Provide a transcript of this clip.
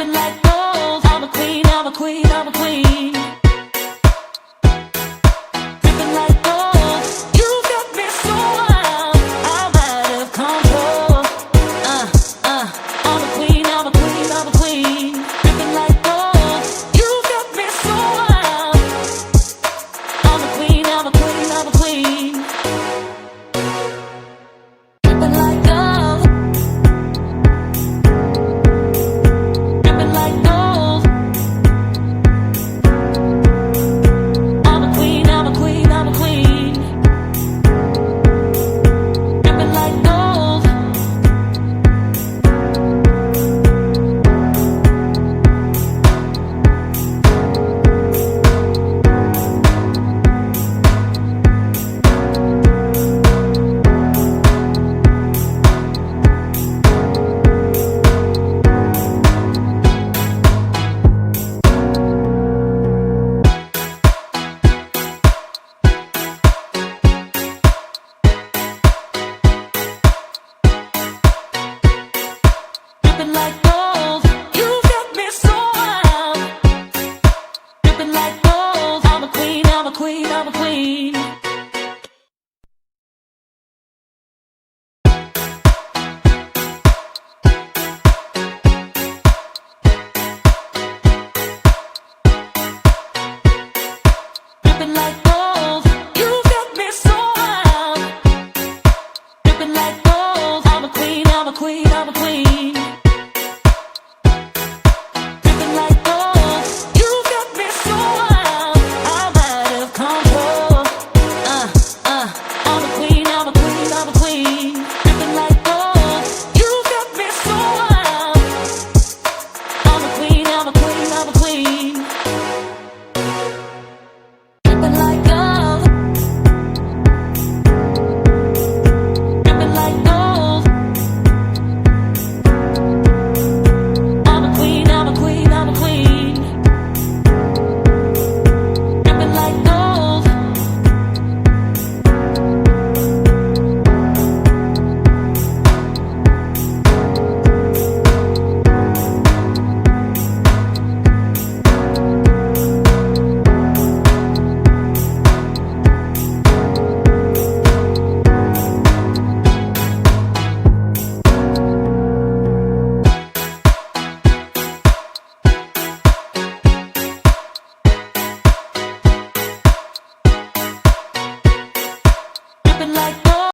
dripping like gold. I'm a queen, I'm a queen, I'm a queen. Dripping like gold. You got me so wild, I'm out of control. I'm a queen, I'm a queen, I'm a queen. Dripping like gold. You got me so wild. I'm a queen, I'm a queen, I'm a queen. Dripping like gold. Dripping like gold. I'm a queen, I'm a queen, I'm a queen. Dripping like gold. Dripping like gold.